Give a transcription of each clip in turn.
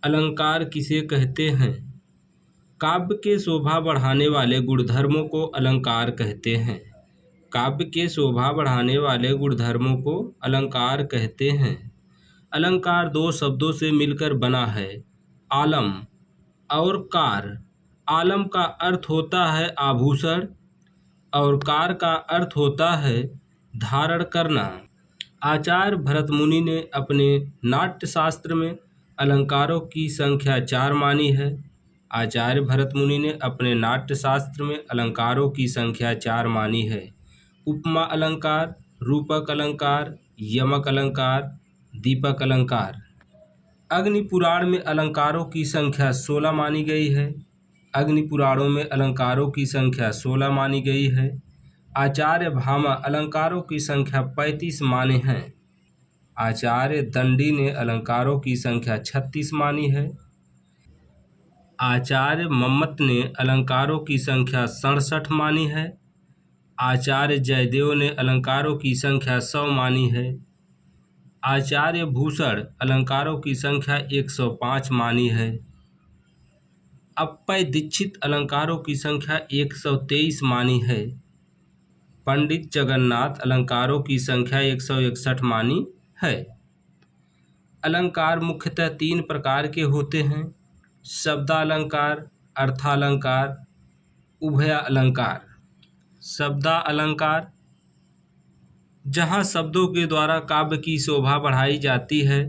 अलंकार किसे कहते हैं? काव्य के शोभा बढ़ाने वाले गुणधर्मों को अलंकार कहते हैं। काव्य के शोभा बढ़ाने वाले गुणधर्मों को अलंकार कहते हैं। अलंकार दो शब्दों से मिलकर बना है, आलम और कार। आलम का अर्थ होता है आभूषण और कार का अर्थ होता है धारण करना। आचार्य भरतमुनि ने अपने नाट्य शास्त्र में अलंकारों की संख्या 4 मानी है। आचार्य भरतमुनि ने अपने नाट्य शास्त्र में अलंकारों की संख्या 4 मानी है। उपमा अलंकार, रूपक अलंकार, यमक अलंकार, दीपक अलंकार। अग्नि पुराण में अलंकारों की संख्या 16 मानी गई है। अग्नि पुराणों में अलंकारों की संख्या 16 मानी गई है। आचार्य भामा अलंकारों की संख्या 35 माने हैं। आचार्य दंडी ने अलंकारों की संख्या 36 मानी है। आचार्य मम्मट ने अलंकारों की संख्या 67 मानी है। आचार्य जयदेव ने अलंकारों की संख्या 100 मानी है। आचार्य भूषण अलंकारों की संख्या 105 मानी है। अप्पय दीक्षित अलंकारों की संख्या 123 मानी है। पंडित जगन्नाथ अलंकारों की संख्या 161 मानी है। अलंकार मुख्यतः 3 प्रकार के होते हैं, शब्दालंकार, अर्थालंकार, उभया अलंकार। शब्दालंकार, जहाँ शब्दों के द्वारा काव्य की शोभा बढ़ाई जाती है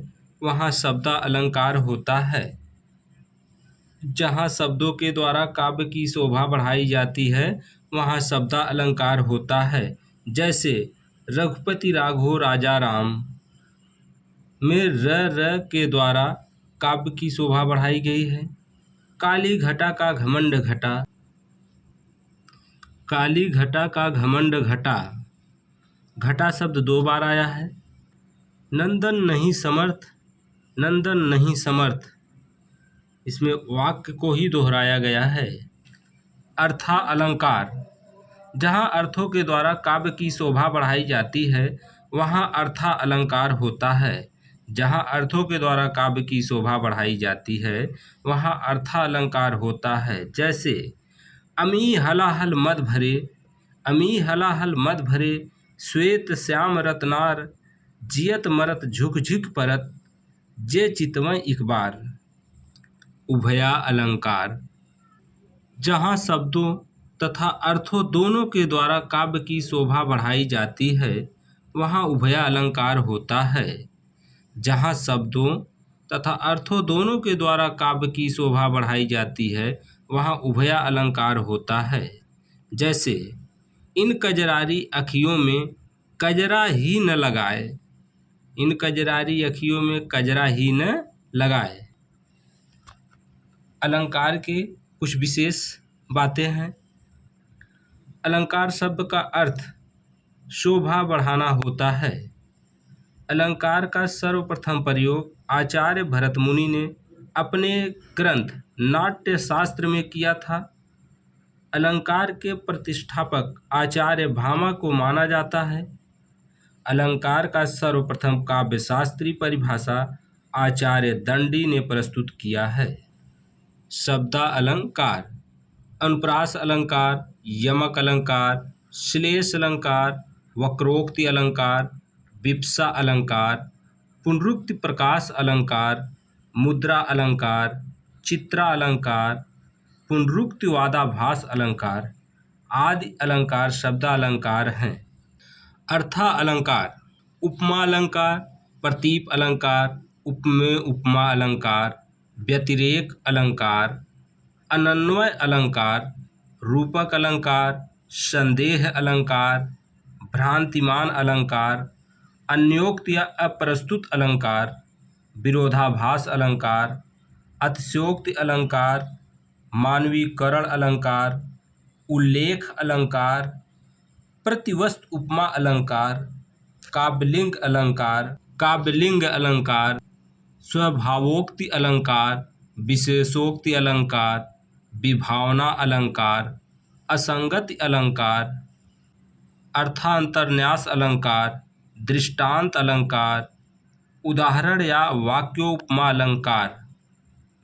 वहाँ शब्दालंकार होता है। जहाँ शब्दों के द्वारा काव्य की शोभा बढ़ाई जाती है वहाँ शब्दालंकार होता है। जैसे रघुपति राघव राजा राम में र के द्वारा काव्य की शोभा बढ़ाई गई है। काली घटा का घमंड घटा, काली घटा का घमंड घटा, घटा शब्द 2 बार आया है। नंदन नहीं समर्थ, नंदन नहीं समर्थ, इसमें वाक्य को ही दोहराया गया है। अर्था अलंकार, जहाँ अर्थों के द्वारा काव्य की शोभा बढ़ाई जाती है वहाँ अर्था अलंकार होता है। जहाँ अर्थों के द्वारा काव्य की शोभा बढ़ाई जाती है वहाँ अर्था अलंकार होता है। जैसे अमी हलाहल मद भरे, अमी हलाहल मद भरे, श्वेत श्याम रत्नार, जियत मरत झुक झुक परत, जे चितवय एक बार। उभया अलंकार, जहाँ शब्दों तथा अर्थों दोनों के द्वारा काव्य की शोभा बढ़ाई जाती है वहाँ उभया अलंकार होता है। जहाँ शब्दों तथा अर्थों दोनों के द्वारा काव्य की शोभा बढ़ाई जाती है वहाँ उभया अलंकार होता है। जैसे इन कजरारी अखियों में कजरा ही न लगाए, इन कजरारी अखियों में कजरा ही न लगाए। अलंकार के कुछ विशेष बातें हैं। अलंकार शब्द का अर्थ शोभा बढ़ाना होता है। अलंकार का सर्वप्रथम प्रयोग आचार्य भरतमुनि ने अपने ग्रंथ नाट्य शास्त्र में किया था। अलंकार के प्रतिष्ठापक आचार्य भामा को माना जाता है। अलंकार का सर्वप्रथम काव्यशास्त्री परिभाषा आचार्य दंडी ने प्रस्तुत किया है। शब्दालंकार, अनुप्रास अलंकार, यमक अलंकार, श्लेष अलंकार, वक्रोक्ति अलंकार, विप्सा अलंकार, पुनरुक्ति प्रकाश अलंकार, मुद्रा अलंकार, चित्रा अलंकार, पुनरुक्तिवादाभास अलंकार आदि अलंकार शब्दालंकार हैं। अर्था अलंकार, उपमा अलंकार, प्रतीप अलंकार, उपमेय उपमा अलंकार, व्यतिरेक अलंकार, अनन्वय अलंकार, रूपक अलंकार, संदेह अलंकार, भ्रांतिमान अलंकार, अन्योक्त या अप्रस्तुत अलंकार, विरोधाभास अलंकार, अतिशयोक्ति अलंकार, मानवीकरण अलंकार, उल्लेख अलंकार, प्रतिवस्तु उपमा अलंकार, काव्यलिंग अलंकार, काव्यलिंग अलंकार, स्वभावोक्ति अलंकार, विशेषोक्ति अलंकार, विभावना अलंकार, असंगति अलंकार, अर्थांतरन्यास अलंकार, दृष्टांत अलंकार, उदाहरण या वाक्योपमा अलंकार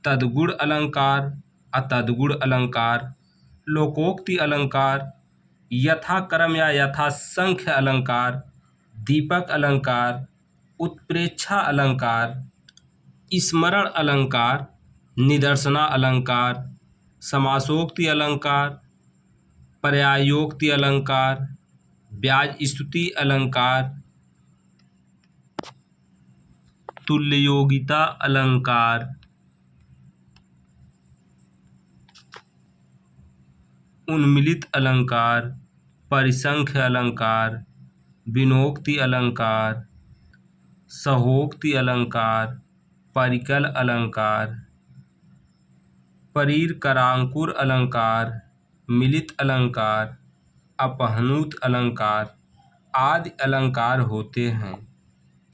तद्गुण अलंकार, अतद्गुण अलंकार, लोकोक्ति अलंकार, यथाक्रम या यथासंख्य अलंकार, दीपक अलंकार, उत्प्रेक्षा अलंकार, स्मरण अलंकार, निदर्शना अलंकार, समासोक्ति अलंकार, पर्यायोक्ति अलंकार, ब्याज स्तुति अलंकार, तुल्ययोगिता अलंकार, उन्मिलित अलंकार, परिसंख्य अलंकार, विनोक्ति अलंकार, सहोक्ति अलंकार, परिकल अलंकार, परीरकरांकुर अलंकार, मिलित अलंकार, अपहनुत अलंकार आदि अलंकार होते हैं।